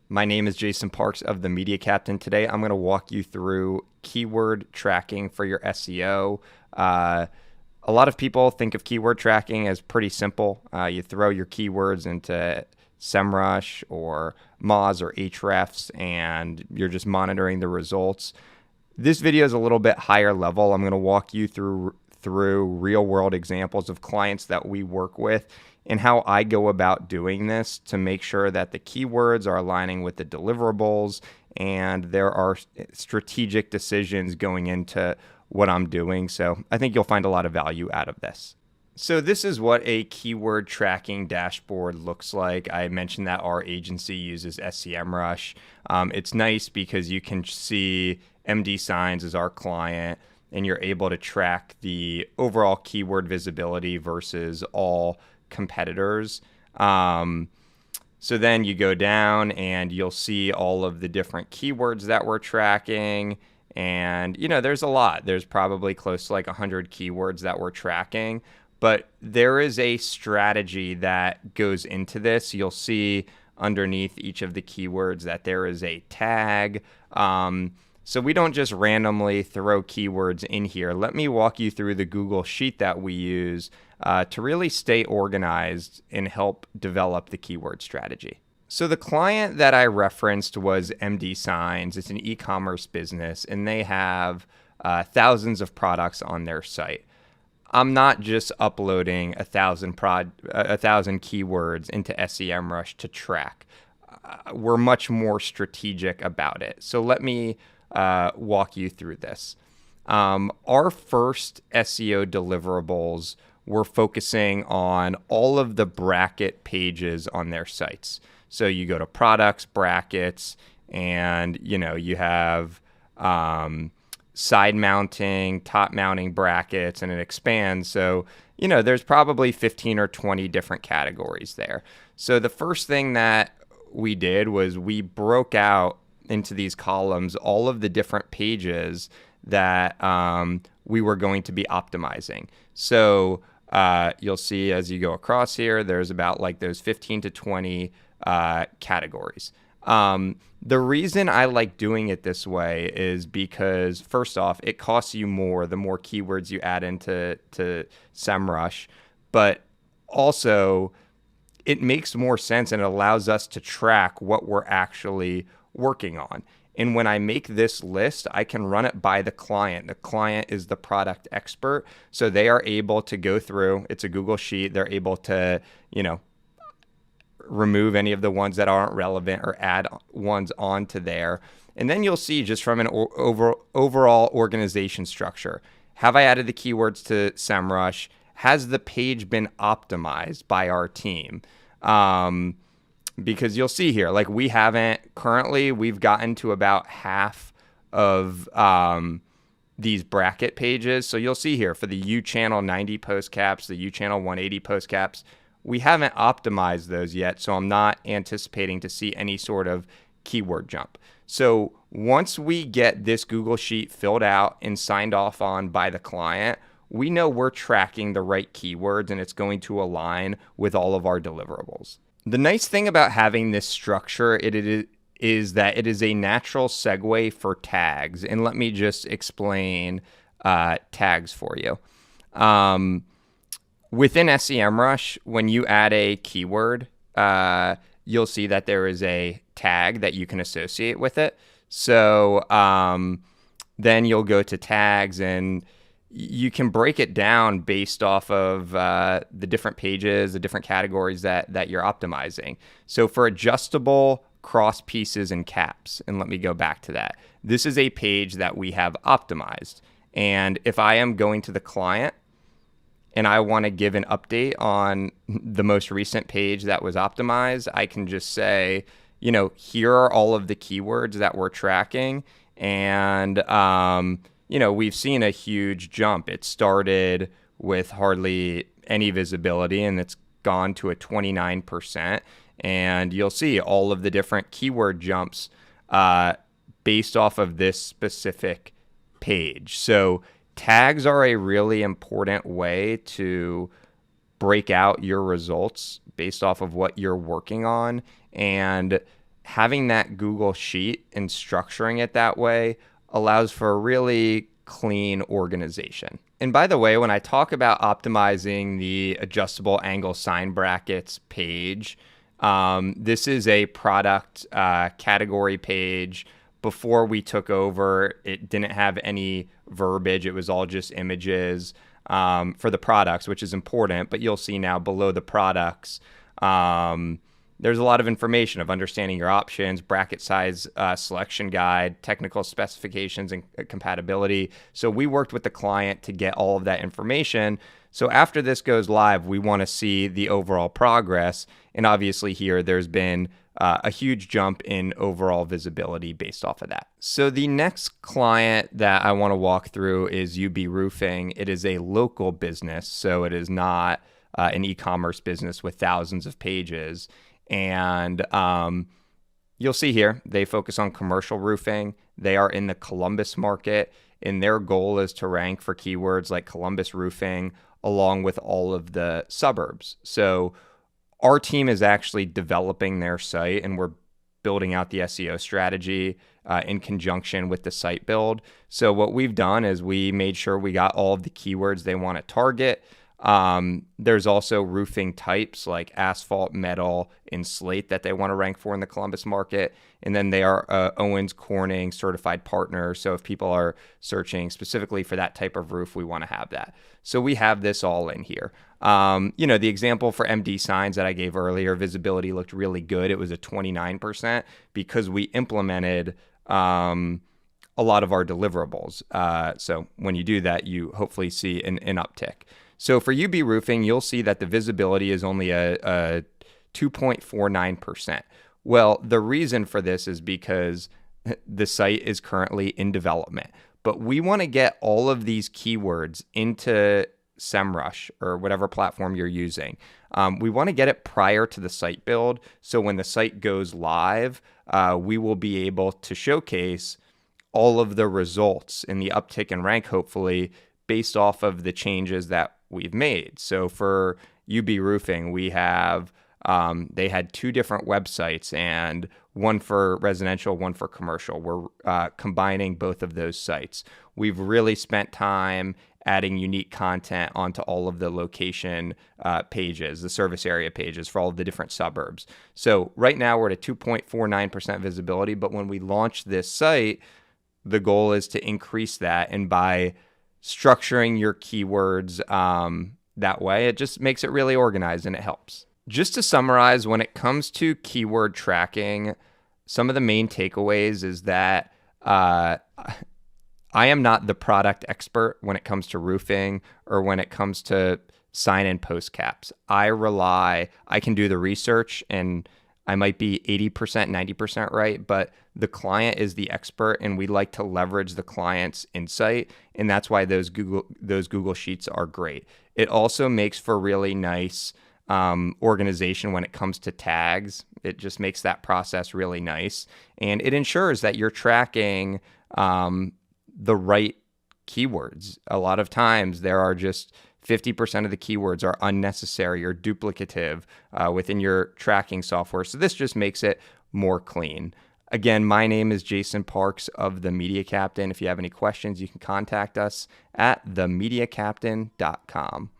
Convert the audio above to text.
My name is Jason Parks of The Media Captain. Today, I'm going to walk you through keyword tracking for your SEO. A lot of people think of keyword tracking as pretty simple. You throw your keywords into SEMrush or Moz or Ahrefs, and you're just monitoring the results. This video is a little bit higher level. I'm going to walk you through real world examples of clients that we work with and how I go about doing this to make sure that the keywords are aligning with the deliverables and there are strategic decisions going into what I'm doing. So I think you'll find a lot of value out of this. So this is what a keyword tracking dashboard looks like. I mentioned that our agency uses SEMrush. It's nice because you can see MD Signs as our client, and you're able to track the overall keyword visibility versus all competitors. So then you go down and you'll see all of the different keywords that we're tracking. And, there's a lot. There's probably close to like 100 keywords that we're tracking. But there is a strategy that goes into this. You'll see underneath each of the keywords that there is a tag. So we don't just randomly throw keywords in here. Let me walk you through the Google Sheet that we use to really stay organized and help develop the keyword strategy. So the client that I referenced was MD Signs. It's an e-commerce business, and they have thousands of products on their site. I'm not just uploading 1,000 keywords into SEMrush to track. We're much more strategic about it. So let me walk you through this. Our first SEO deliverables were focusing on all of the bracket pages on their sites. So you go to products, brackets, and you have side mounting, top mounting brackets, and it expands. So there's probably 15 or 20 different categories there. So the first thing that we did was we broke out into these columns all of the different pages that we were going to be optimizing. So you'll see as you go across here, there's about like those 15 to 20 categories. The reason I like doing it this way is because, first off, it costs you more the more keywords you add into SEMrush, but also it makes more sense and it allows us to track what we're actually working on. And when I make this list, I can run it by the client. The client is the product expert, so they are able to go through. It's a Google Sheet. They're able to, remove any of the ones that aren't relevant or add ones onto there. And then you'll see just from an overall organization structure, have I added the keywords to SEMrush? Has the page been optimized by our team? Because you'll see here, like we've gotten to about half of these bracket pages. So you'll see here for the U channel 90 post caps, the U channel 180 post caps, we haven't optimized those yet. So I'm not anticipating to see any sort of keyword jump. So once we get this Google Sheet filled out and signed off on by the client, we know we're tracking the right keywords and it's going to align with all of our deliverables. The nice thing about having this structure is that it is a natural segue for tags. And let me just explain tags for you. Within SEMrush, when you add a keyword, you'll see that there is a tag that you can associate with it. So then you'll go to tags and you can break it down based off of the different pages, the different categories that you're optimizing. So for adjustable cross pieces and caps, and let me go back to that. This is a page that we have optimized. And if I am going to the client and I want to give an update on the most recent page that was optimized, I can just say, here are all of the keywords that we're tracking. And we've seen a huge jump. It started with hardly any visibility and it's gone to a 29%. And you'll see all of the different keyword jumps based off of this specific page. So tags are a really important way to break out your results based off of what you're working on. And having that Google Sheet and structuring it that way allows for a really clean organization. And by the way, when I talk about optimizing the adjustable angle sign brackets page, this is a product category page. Before we took over, it didn't have any verbiage. It was all just images for the products, which is important. But you'll see now below the products, there's a lot of information of understanding your options, bracket size selection guide, technical specifications, and compatibility. So we worked with the client to get all of that information. So after this goes live, we want to see the overall progress. And obviously here, there's been a huge jump in overall visibility based off of that. So the next client that I want to walk through is UB Roofing. It is a local business, so it is not an e-commerce business with thousands of pages. And you'll see here, they focus on commercial roofing. They are in the Columbus market, and their goal is to rank for keywords like Columbus roofing along with all of the suburbs. So our team is actually developing their site, and we're building out the SEO strategy in conjunction with the site build. So what we've done is we made sure we got all of the keywords they want to target. There's also roofing types like asphalt, metal, and slate that they want to rank for in the Columbus market. And then they are Owens Corning certified partner. So if people are searching specifically for that type of roof, we want to have that. So we have this all in here. The example for MD signs that I gave earlier, visibility looked really good. It was a 29% because we implemented a lot of our deliverables. So when you do that, you hopefully see an uptick. So for UB Roofing, you'll see that the visibility is only a 2.49%. Well, the reason for this is because the site is currently in development. But we want to get all of these keywords into SEMrush or whatever platform you're using. We want to get it prior to the site build. So when the site goes live, we will be able to showcase all of the results in the uptick in rank, hopefully, based off of the changes that we've made. So for UB Roofing, we have, they had two different websites, and one for residential, one for commercial. We're combining both of those sites. We've really spent time adding unique content onto all of the location pages, the service area pages for all of the different suburbs. So right now we're at a 2.49% visibility, but when we launch this site, the goal is to increase that. And by structuring your keywords that way, it just makes it really organized and it helps. Just to summarize, when it comes to keyword tracking, some of the main takeaways is that I am not the product expert when it comes to roofing or when it comes to sign and post caps. I can do the research and I might be 80%, 90% right, but the client is the expert, and we like to leverage the client's insight, and that's why those Google Sheets are great. It also makes for really nice organization when it comes to tags. It just makes that process really nice, and it ensures that you're tracking the right keywords. A lot of times there are just 50% of the keywords are unnecessary or duplicative within your tracking software. So this just makes it more clean. Again, my name is Jason Parks of The Media Captain. If you have any questions, you can contact us at themediacaptain.com.